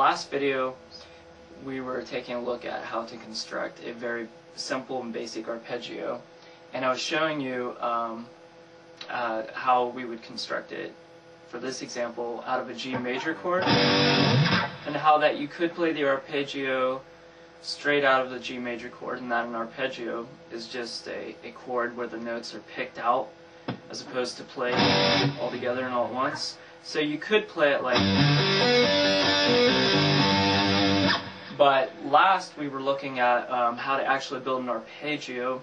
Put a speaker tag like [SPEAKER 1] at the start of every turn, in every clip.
[SPEAKER 1] last video, we were taking a look at how to construct a very simple and basic arpeggio, and I was showing you how we would construct it for this example out of a G major chord, and how that you could play the arpeggio straight out of the G major chord, and that an arpeggio is just a chord where the notes are picked out as opposed to played all together and all at once. So you could play it like, but last we were looking at how to actually build an arpeggio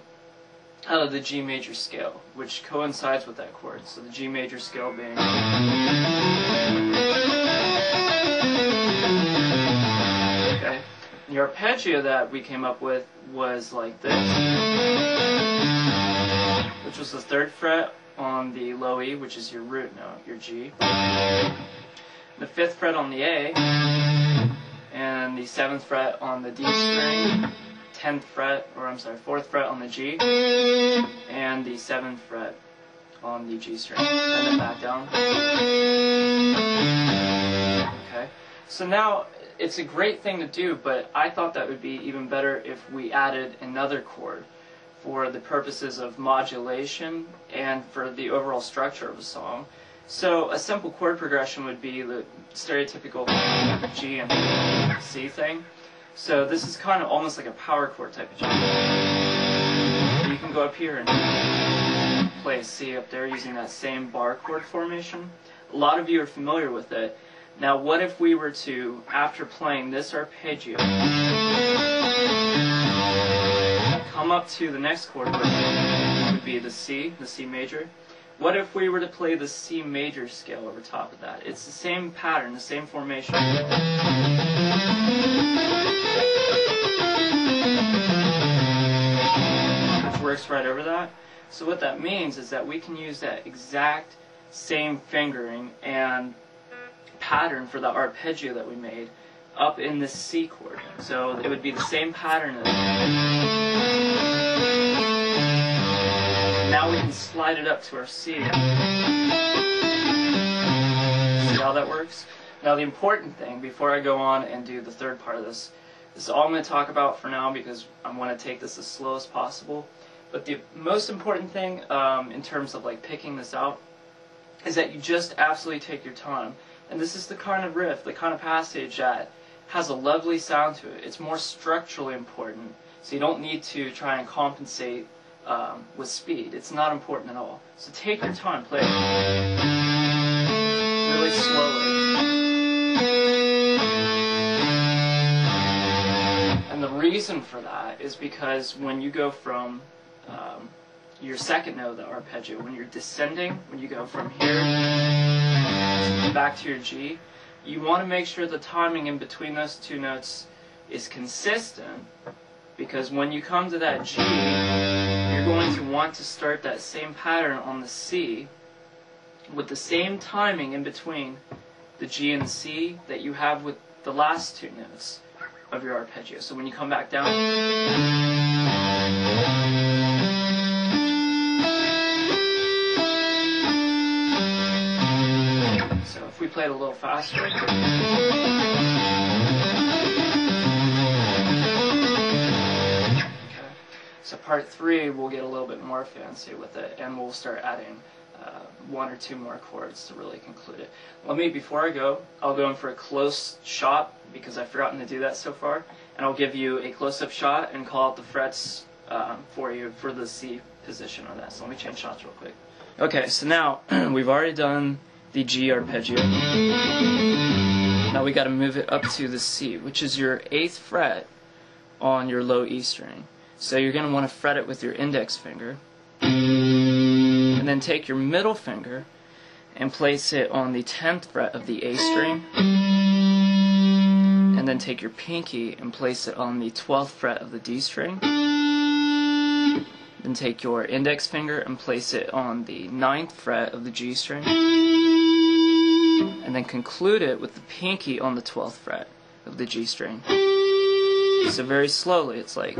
[SPEAKER 1] out of the G major scale, which coincides with that chord. So the G major scale being, okay. The arpeggio that we came up with was like this, which was the 3rd fret on the low E, which is your root note, your G, the 5th fret on the A, and the 7th fret on the D string, 10th fret, or I'm sorry, 4th fret on the G, and the 7th fret on the G string, and then back down. Okay, so now it's a great thing to do, but I thought that would be even better if we added another chord for the purposes of modulation and for the overall structure of a song. So a simple chord progression would be the stereotypical G and C thing. So this is kind of almost like a power chord type of G. You can go up here and play a C up there using that same bar chord formation. A lot of you are familiar with it. Now what if we were to, after playing this arpeggio, come up to the next chord, which would be the C major. What if we were to play the C major scale over top of that? It's the same pattern, the same formation. Which works right over that. So what that means is that we can use that exact same fingering and pattern for the arpeggio that we made up in this C chord. So it would be the same pattern as, now we can slide it up to our C. See how that works? Now the important thing, before I go on and do the third part of this is all I'm going to talk about for now, because I want to take this as slow as possible. But the most important thing in terms of like picking this out is that you just absolutely take your time. And this is the kind of riff, the kind of passage that has a lovely sound to it. It's more structurally important, so you don't need to try and compensate with speed. It's not important at all. So take your time, play it really slowly. And the reason for that is because when you go from your second note of the arpeggio, when you're descending, when you go from here back to your G, you want to make sure the timing in between those two notes is consistent, because when you come to that G, you're going to want to start that same pattern on the C with the same timing in between the G and the C that you have with the last two notes of your arpeggio. So when you come back down, so if we play it a little faster, so part 3 we'll get a little bit more fancy with it, and we'll start adding 1 or 2 more chords to really conclude it. Before I go, I'll go in for a close shot, because I've forgotten to do that so far, and I'll give you a close-up shot and call out the frets for you for the C position on that. So let me change shots real quick. Okay, so now we've already done the G arpeggio. Now we got to move it up to the C, which is your 8th fret on your low E string. So you're going to want to fret it with your index finger, and then take your middle finger and place it on the 10th fret of the A string, and then take your pinky and place it on the 12th fret of the D string. Then take your index finger and place it on the 9th fret of the G string, and then conclude it with the pinky on the 12th fret of the G string. So very slowly, it's like